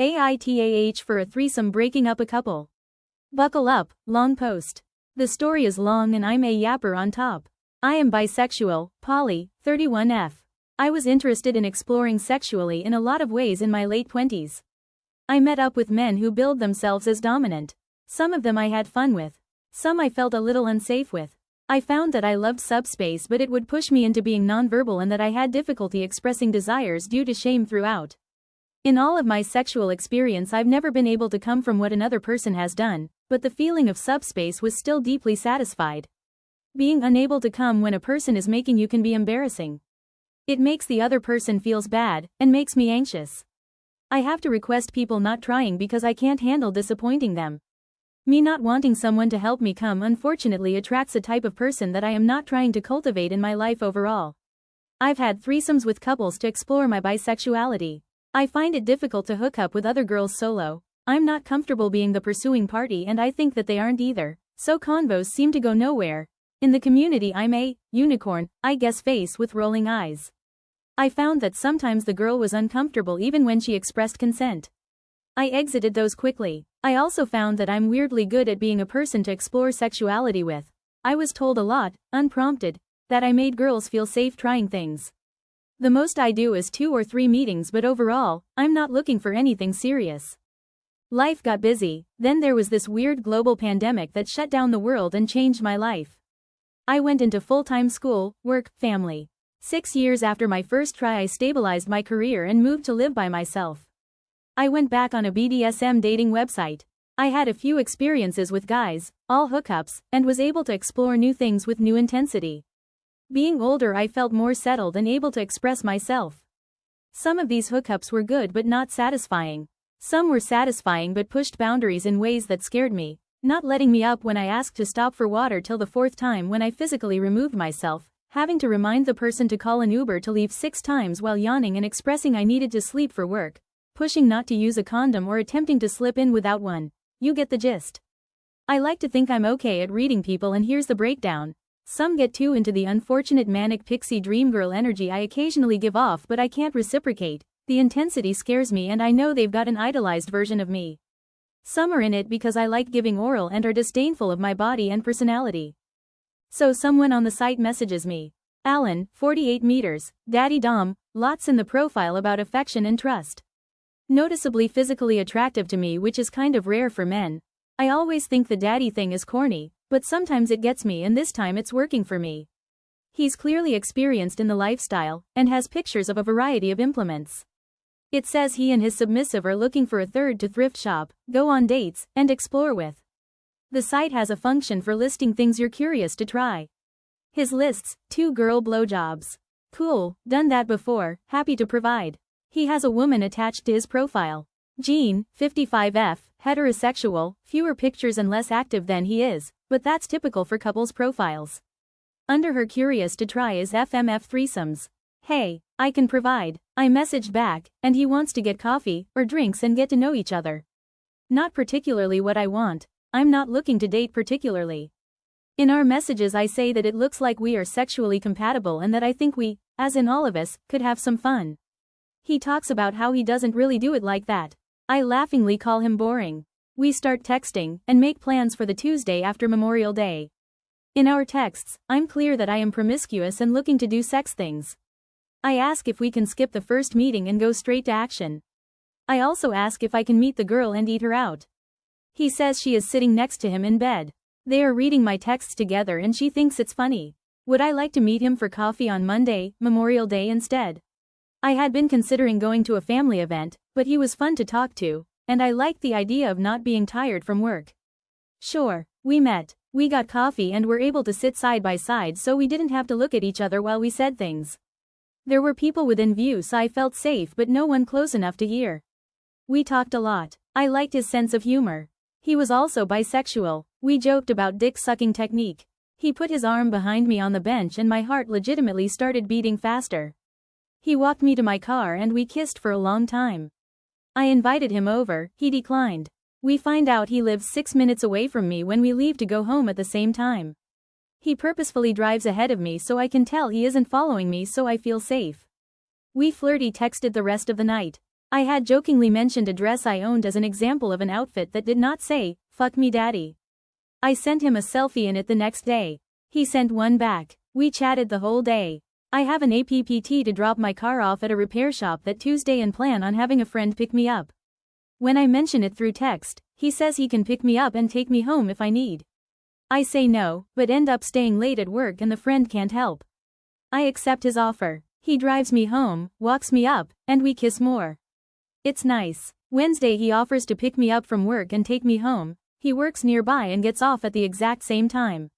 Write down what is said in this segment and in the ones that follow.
AITA for a threesome breaking up a couple. Buckle up, long post. The story is long and I'm a yapper on top. I am bisexual, poly, 31F. I was interested in exploring sexually in a lot of ways in my late 20s. I met up with men who billed themselves as dominant. Some of them I had fun with. Some I felt a little unsafe with. I found that I loved subspace, but it would push me into being nonverbal and that I had difficulty expressing desires due to shame throughout. In all of my sexual experience, I've never been able to come from what another person has done, but the feeling of subspace was still deeply satisfied. Being unable to come when a person is making you can be embarrassing. It makes the other person feels bad, and makes me anxious. I have to request people not trying because I can't handle disappointing them. Me not wanting someone to help me come unfortunately attracts a type of person that I am not trying to cultivate in my life overall. I've had threesomes with couples to explore my bisexuality. I find it difficult to hook up with other girls solo. I'm not comfortable being the pursuing party and I think that they aren't either, so convos seem to go nowhere. In the community I'm a unicorn, I guess, face with rolling eyes. I found that sometimes the girl was uncomfortable even when she expressed consent. I exited those quickly. I also found that I'm weirdly good at being a person to explore sexuality with. I was told a lot, unprompted, that I made girls feel safe trying things. The most I do is 2 or 3 meetings, but overall, I'm not looking for anything serious. Life got busy, then there was this weird global pandemic that shut down the world and changed my life. I went into full-time school, work, family. 6 years after my first try I stabilized my career and moved to live by myself. I went back on a BDSM dating website. I had a few experiences with guys, all hookups, and was able to explore new things with new intensity. Being older I felt more settled and able to express myself. Some of these hookups were good but not satisfying. Some were satisfying but pushed boundaries in ways that scared me, not letting me up when I asked to stop for water till the 4th time when I physically removed myself, having to remind the person to call an Uber to leave 6 times while yawning and expressing I needed to sleep for work, pushing not to use a condom or attempting to slip in without one. You get the gist. I like to think I'm okay at reading people, and here's the breakdown. Some get too into the unfortunate manic pixie dream girl energy I occasionally give off, but I can't reciprocate. The intensity scares me and I know they've got an idolized version of me. Some are in it because I like giving oral and are disdainful of my body and personality. So someone on the site messages me. Alan, 48 meters, Daddy Dom, lots in the profile about affection and trust. Noticeably physically attractive to me, which is kind of rare for men. I always think the daddy thing is corny, but sometimes it gets me, and this time it's working for me. He's clearly experienced in the lifestyle, and has pictures of a variety of implements. It says he and his submissive are looking for a third to thrift shop, go on dates, and explore with. The site has a function for listing things you're curious to try. His lists, 2 girl blowjobs. Cool, done that before, happy to provide. He has a woman attached to his profile. Jean, 55F, heterosexual, fewer pictures and less active than he is, but that's typical for couples' profiles. Under her curious to try is FMF threesomes. Hey, I can provide. I messaged back, and he wants to get coffee or drinks and get to know each other. Not particularly what I want. I'm not looking to date particularly. In our messages I say that it looks like we are sexually compatible and that I think we, as in all of us, could have some fun. He talks about how he doesn't really do it like that. I laughingly call him boring. We start texting and make plans for the Tuesday after Memorial Day. In our texts, I'm clear that I am promiscuous and looking to do sex things. I ask if we can skip the first meeting and go straight to action. I also ask if I can meet the girl and eat her out. He says she is sitting next to him in bed. They are reading my texts together and she thinks it's funny. Would I like to meet him for coffee on Monday, Memorial Day instead? I had been considering going to a family event, but he was fun to talk to, and I liked the idea of not being tired from work. Sure, we met. We got coffee and were able to sit side by side so we didn't have to look at each other while we said things. There were people within view so I felt safe, but no one close enough to hear. We talked a lot. I liked his sense of humor. He was also bisexual. We joked about dick-sucking technique. He put his arm behind me on the bench and my heart legitimately started beating faster. He walked me to my car and we kissed for a long time. I invited him over, he declined. We find out he lives 6 minutes away from me when we leave to go home at the same time. He purposefully drives ahead of me so I can tell he isn't following me, so I feel safe. We flirty texted the rest of the night. I had jokingly mentioned a dress I owned as an example of an outfit that did not say, "Fuck me daddy." I sent him a selfie in it the next day. He sent one back. We chatted the whole day. I have an APPT to drop my car off at a repair shop that Tuesday and plan on having a friend pick me up. When I mention it through text, he says he can pick me up and take me home if I need. I say no, but end up staying late at work and the friend can't help. I accept his offer. He drives me home, walks me up, and we kiss more. It's nice. Wednesday he offers to pick me up from work and take me home. He works nearby and gets off at the exact same time.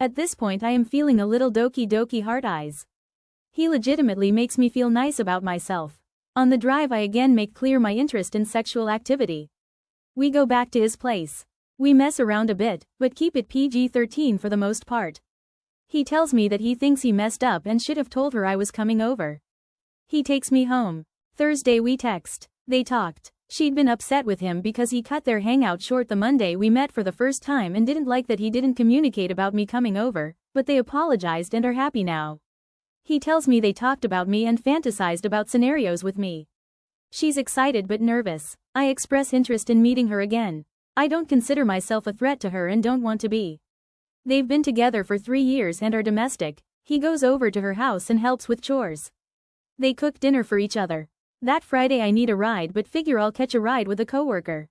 At this point I am feeling a little doki heart eyes. He legitimately makes me feel nice about myself. On the drive I again make clear my interest in sexual activity. We go back to his place. We mess around a bit, but keep it PG-13 for the most part. He tells me that he thinks he messed up and should have told her I was coming over. He takes me home. Thursday we text. They talked. She'd been upset with him because he cut their hangout short the Monday we met for the first time and didn't like that he didn't communicate about me coming over, but they apologized and are happy now. He tells me they talked about me and fantasized about scenarios with me. She's excited but nervous. I express interest in meeting her again. I don't consider myself a threat to her and don't want to be. They've been together for 3 years and are domestic. He goes over to her house and helps with chores. They cook dinner for each other. That Friday I need a ride but figure I'll catch a ride with a coworker.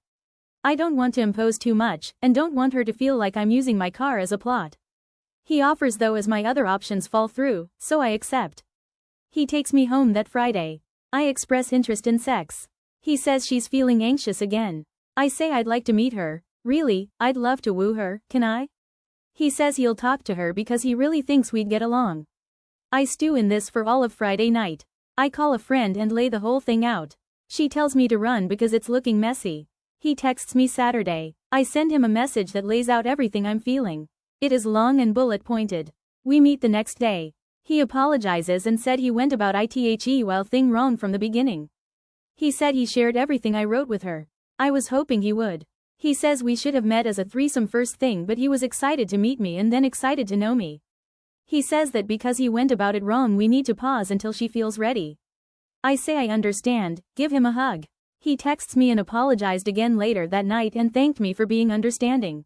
I don't want to impose too much, and don't want her to feel like I'm using my car as a plot. He offers though as my other options fall through, so I accept. He takes me home that Friday. I express interest in sex. He says she's feeling anxious again. I say I'd like to meet her. Really, I'd love to woo her, can I? He says he'll talk to her because he really thinks we'd get along. I stew in this for all of Friday night. I call a friend and lay the whole thing out. She tells me to run because it's looking messy. He texts me Saturday. I send him a message that lays out everything I'm feeling. It is long and bullet pointed. We meet the next day. He apologizes and said he went about ITHE while thing wrong from the beginning. He said he shared everything I wrote with her. I was hoping he would. He says we should have met as a threesome first thing, but he was excited to meet me and then excited to know me. He says that because he went about it wrong we need to pause until she feels ready. I say I understand, give him a hug. He texts me and apologized again later that night and thanked me for being understanding.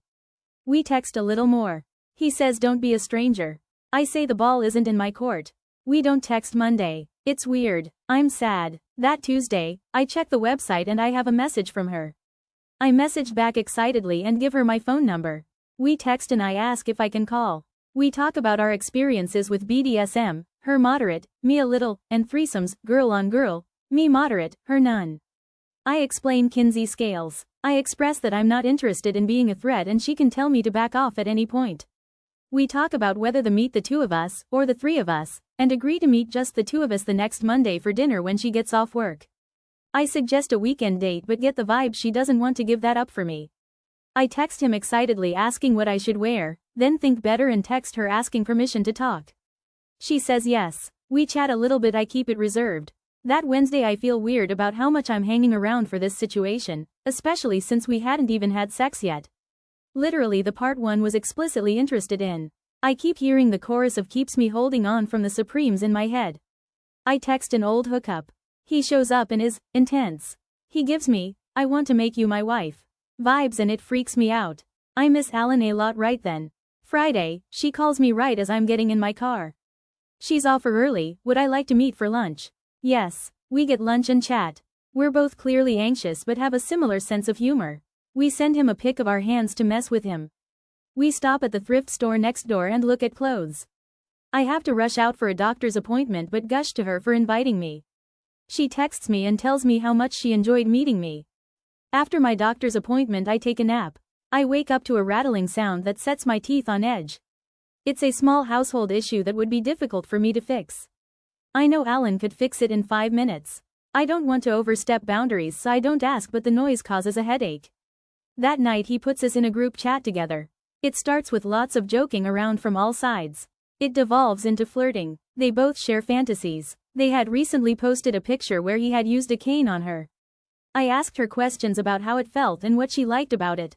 We text a little more. He says don't be a stranger. I say the ball isn't in my court. We don't text Monday. It's weird. I'm sad. That Tuesday, I check the website and I have a message from her. I message back excitedly and give her my phone number. We text and I ask if I can call. We talk about our experiences with BDSM, her moderate, me a little, and threesomes, girl on girl, me moderate, her none. I explain Kinsey scales. I express that I'm not interested in being a threat and she can tell me to back off at any point. We talk about whether to meet the 2 of us, or the 3 of us, and agree to meet just the 2 of us the next Monday for dinner when she gets off work. I suggest a weekend date but get the vibe she doesn't want to give that up for me. I text him excitedly asking what I should wear, then think better and text her asking permission to talk. She says yes. We chat a little bit. I keep it reserved. That Wednesday I feel weird about how much I'm hanging around for this situation, especially since we hadn't even had sex yet. Literally the part 1 was explicitly interested in. I keep hearing the chorus of Keeps Me Holding On from the Supremes in my head. I text an old hookup. He shows up and is intense. He gives me, I want to make you my wife vibes and it freaks me out. I miss Alan a lot right then. Friday, she calls me right as I'm getting in my car. She's offer early, would I like to meet for lunch? Yes. We get lunch and chat. We're both clearly anxious but have a similar sense of humor. We send him a pic of our hands to mess with him. We stop at the thrift store next door and look at clothes. I have to rush out for a doctor's appointment but gush to her for inviting me. She texts me and tells me how much she enjoyed meeting me. After my doctor's appointment I take a nap. I wake up to a rattling sound that sets my teeth on edge. It's a small household issue that would be difficult for me to fix. I know Alan could fix it in 5 minutes. I don't want to overstep boundaries so I don't ask but the noise causes a headache. That night he puts us in a group chat together. It starts with lots of joking around from all sides. It devolves into flirting. They both share fantasies. They had recently posted a picture where he had used a cane on her. I asked her questions about how it felt and what she liked about it.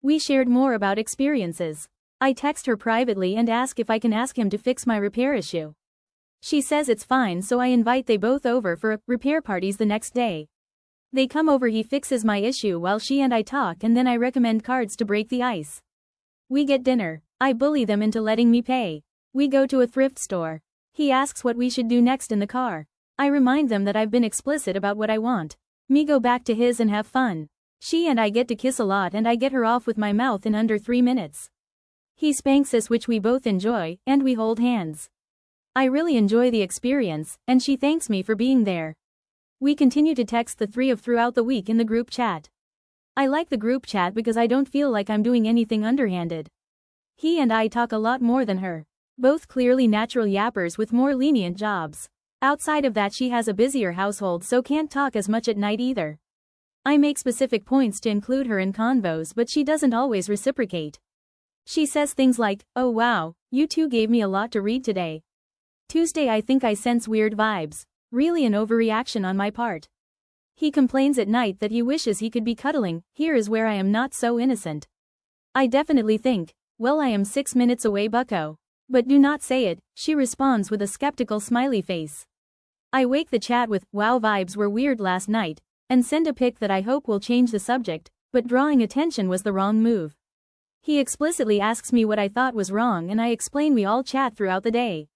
We shared more about experiences. I text her privately and ask if I can ask him to fix my repair issue. She says it's fine so I invite they both over for repair parties the next day. They come over, he fixes my issue while she and I talk, and then I recommend cards to break the ice. We get dinner. I bully them into letting me pay. We go to a thrift store. He asks what we should do next in the car. I remind them that I've been explicit about what I want. Me go back to his and have fun. She and I get to kiss a lot, and I get her off with my mouth in under 3 minutes. He spanks us, which we both enjoy, and we hold hands. I really enjoy the experience, and she thanks me for being there. We continue to text the three of throughout the week in the group chat. I like the group chat because I don't feel like I'm doing anything underhanded. He and I talk a lot more than her. Both clearly natural yappers with more lenient jobs. Outside of that, she has a busier household, so can't talk as much at night either. I make specific points to include her in convos, but she doesn't always reciprocate. She says things like, "Oh wow, you two gave me a lot to read today." Tuesday, I think I sense weird vibes. Really an overreaction on my part. He complains at night that he wishes he could be cuddling. Here is where I am not so innocent. I definitely think, well, I am 6 minutes away, bucko. But do not say it, she responds with a skeptical smiley face. I wake the chat with, "Wow, vibes were weird last night," and send a pic that I hope will change the subject, but drawing attention was the wrong move. He explicitly asks me what I thought was wrong, and I explain we all chat throughout the day.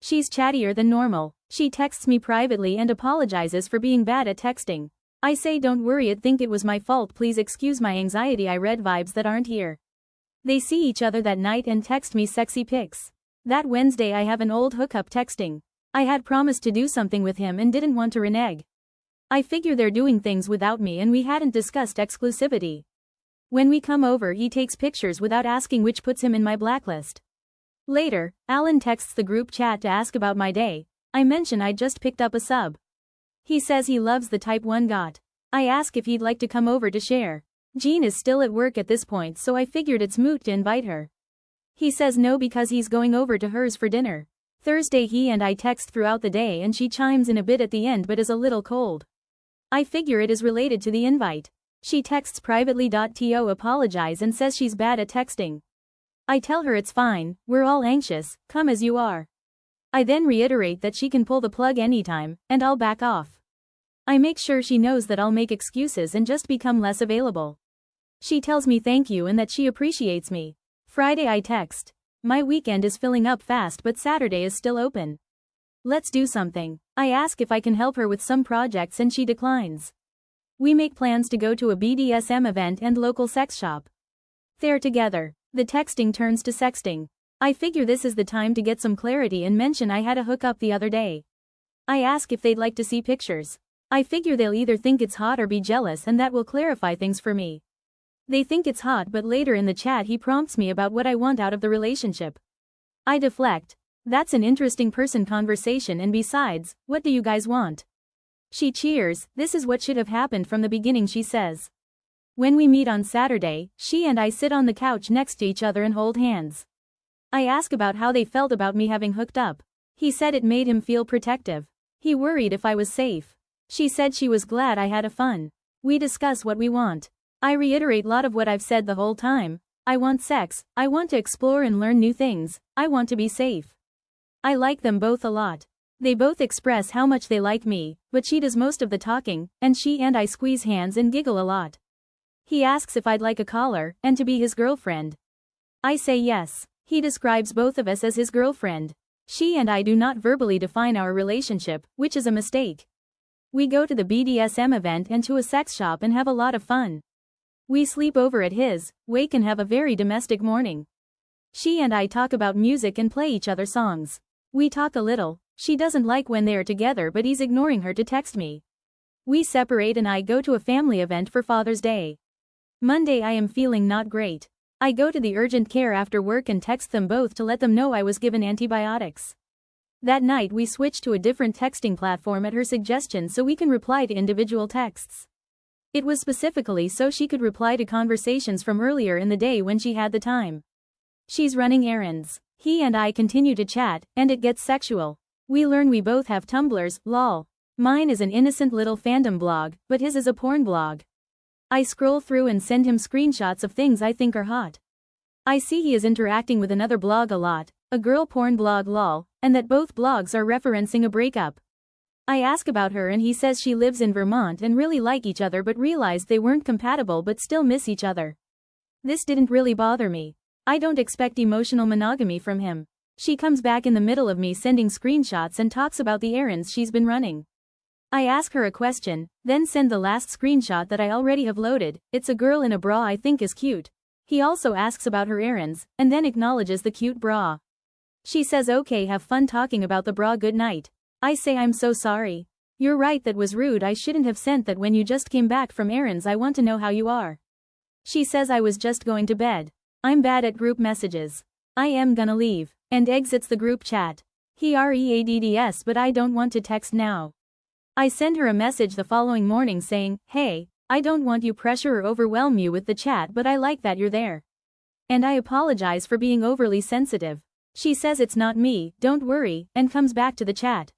She's chattier than normal. She texts me privately and apologizes for being bad at texting. I say, "Don't worry, I think it was my fault, please excuse my anxiety, I read vibes that aren't here." They see each other that night and text me sexy pics. That Wednesday I have an old hookup texting. I had promised to do something with him and didn't want to renege. I figure they're doing things without me and we hadn't discussed exclusivity. When we come over, he takes pictures without asking, which puts him in my blacklist. Later, Alan texts the group chat to ask about my day. I mention I just picked up a sub. He says he loves the type 1 got. I ask if he'd like to come over to share. Jean is still at work at this point, so I figured it's moot to invite her. He says no because he's going over to hers for dinner. Thursday, he and I text throughout the day and she chimes in a bit at the end but is a little cold. I figure it is related to the invite. She texts privately to apologize and says she's bad at texting. I tell her it's fine, we're all anxious, come as you are. I then reiterate that she can pull the plug anytime, and I'll back off. I make sure she knows that I'll make excuses and just become less available. She tells me thank you and that she appreciates me. Friday, I text. My weekend is filling up fast, but Saturday is still open. Let's do something. I ask if I can help her with some projects and she declines. We make plans to go to a BDSM event and local sex shop. They're together. The texting turns to sexting. I figure this is the time to get some clarity and mention I had a hookup the other day. I ask if they'd like to see pictures. I figure they'll either think it's hot or be jealous, and that will clarify things for me. They think it's hot, but later in the chat he prompts me about what I want out of the relationship. I deflect. That's an interesting person conversation, and besides, what do you guys want? She cheers. This is what should have happened from the beginning, she says. When we meet on Saturday, she and I sit on the couch next to each other and hold hands. I ask about how they felt about me having hooked up. He said it made him feel protective. He worried if I was safe. She said she was glad I had a fun. We discuss what we want. I reiterate a lot of what I've said the whole time. I want sex, I want to explore and learn new things, I want to be safe. I like them both a lot. They both express how much they like me, but she does most of the talking, and she and I squeeze hands and giggle a lot. He asks if I'd like a caller, and to be his girlfriend. I say yes. He describes both of us as his girlfriend. She and I do not verbally define our relationship, which is a mistake. We go to the BDSM event and to a sex shop and have a lot of fun. We sleep over at his, wake and have a very domestic morning. She and I talk about music and play each other songs. We talk a little. She doesn't like when they are together, but he's ignoring her to text me. We separate and I go to a family event for Father's Day. Monday, I am feeling not great. I go to the urgent care after work and text them both to let them know I was given antibiotics. That night we switched to a different texting platform at her suggestion so we can reply to individual texts. It was specifically so she could reply to conversations from earlier in the day when she had the time. She's running errands. He and I continue to chat, and it gets sexual. We learn we both have Tumblrs, lol. Mine is an innocent little fandom blog, but his is a porn blog. I scroll through and send him screenshots of things I think are hot. I see he is interacting with another blog a lot, a girl porn blog lol, and that both blogs are referencing a breakup. I ask about her and he says she lives in Vermont and really like each other but realized they weren't compatible but still miss each other. This didn't really bother me. I don't expect emotional monogamy from him. She comes back in the middle of me sending screenshots and talks about the errands she's been running. I ask her a question, then send the last screenshot that I already have loaded. It's a girl in a bra I think is cute. He also asks about her errands, and then acknowledges the cute bra. She says okay, have fun talking about the bra, good night. I say I'm so sorry. You're right, that was rude, I shouldn't have sent that when you just came back from errands, I want to know how you are. She says I was just going to bed. I'm bad at group messages. I am gonna leave. And exits the group chat. He readds but I don't want to text now. I send her a message the following morning saying, hey, I don't want you pressure or overwhelm you with the chat but I like that you're there. And I apologize for being overly sensitive. She says it's not me, don't worry, and comes back to the chat.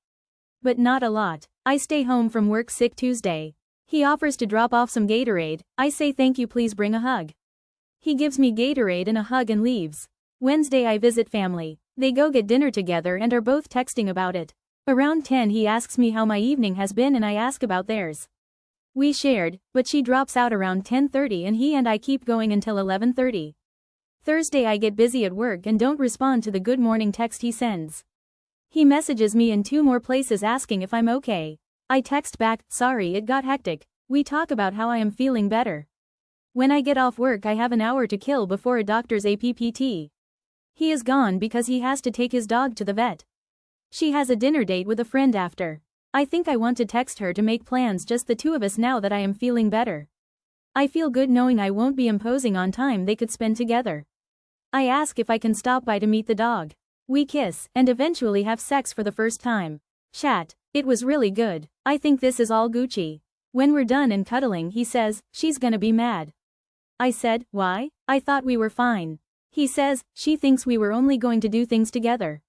But not a lot. I stay home from work sick Tuesday. He offers to drop off some Gatorade, I say thank you, please bring a hug. He gives me Gatorade and a hug and leaves. Wednesday I visit family. They go get dinner together and are both texting about it. Around 10 he asks me how my evening has been and I ask about theirs. We shared, but she drops out around 10:30 and he and I keep going until 11:30. Thursday I get busy at work and don't respond to the good morning text he sends. He messages me in 2 more places asking if I'm okay. I text back, sorry it got hectic. We talk about how I am feeling better. When I get off work I have an hour to kill before a doctor's appointment. He is gone because he has to take his dog to the vet. She has a dinner date with a friend after. I think I want to text her to make plans, just the two of us, now that I am feeling better. I feel good knowing I won't be imposing on time they could spend together. I ask if I can stop by to meet the dog. We kiss, and eventually have sex for the first time. Chat. It was really good. I think this is all Gucci. When we're done and cuddling he says, she's gonna be mad. I said, why? I thought we were fine. He says, she thinks we were only going to do things together.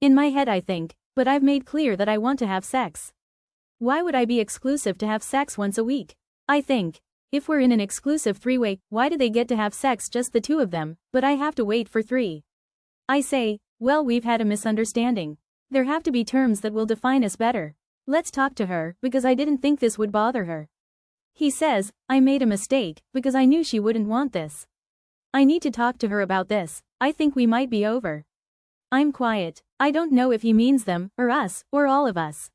In my head I think, but I've made clear that I want to have sex. Why would I be exclusive to have sex once a week? I think, if we're in an exclusive three-way, why do they get to have sex just the two of them, but I have to wait for 3? I say, well, we've had a misunderstanding. There have to be terms that will define us better. Let's talk to her, because I didn't think this would bother her. He says, I made a mistake, because I knew she wouldn't want this. I need to talk to her about this. I think we might be over. I'm quiet. I don't know if he means them, or us, or all of us.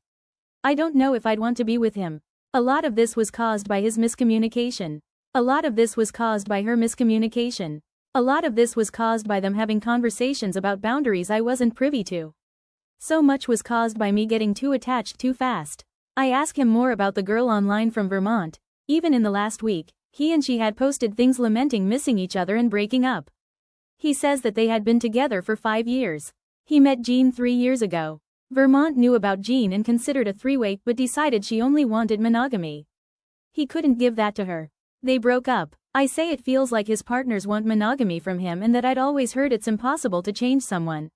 I don't know if I'd want to be with him. A lot of this was caused by his miscommunication. A lot of this was caused by her miscommunication. A lot of this was caused by them having conversations about boundaries I wasn't privy to. So much was caused by me getting too attached too fast. I ask him more about the girl online from Vermont. Even in the last week, he and she had posted things lamenting missing each other and breaking up. He says that they had been together for 5 years. He met Jean 3 years ago. Vermont knew about Jean and considered a three-way but decided she only wanted monogamy. He couldn't give that to her. They broke up. I say it feels like his partners want monogamy from him and that I'd always heard it's impossible to change someone.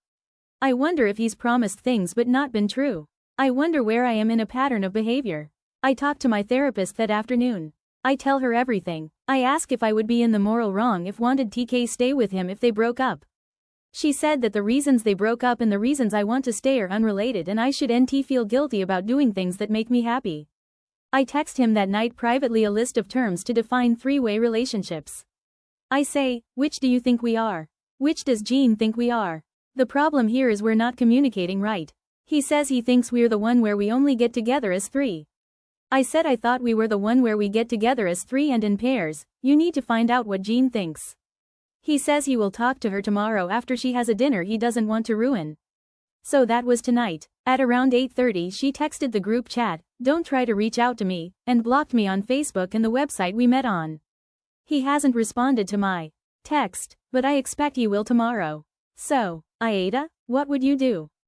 I wonder if he's promised things but not been true. I wonder where I am in a pattern of behavior. I talked to my therapist that afternoon. I tell her everything. I ask if I would be in the moral wrong if wanted TK stay with him if they broke up. She said that the reasons they broke up and the reasons I want to stay are unrelated and I should NT feel guilty about doing things that make me happy. I text him that night privately a list of terms to define three-way relationships. I say, which do you think we are? Which does Jean think we are? The problem here is we're not communicating right. He says he thinks we're the one where we only get together as 3. I said I thought we were the one where we get together as 3 and in pairs. You need to find out what Jean thinks. He says he will talk to her tomorrow after she has a dinner he doesn't want to ruin. So that was tonight. At around 8:30 she texted the group chat, "Don't try to reach out to me," and blocked me on Facebook and the website we met on. He hasn't responded to my text, but I expect he will tomorrow. So, AITA, what would you do?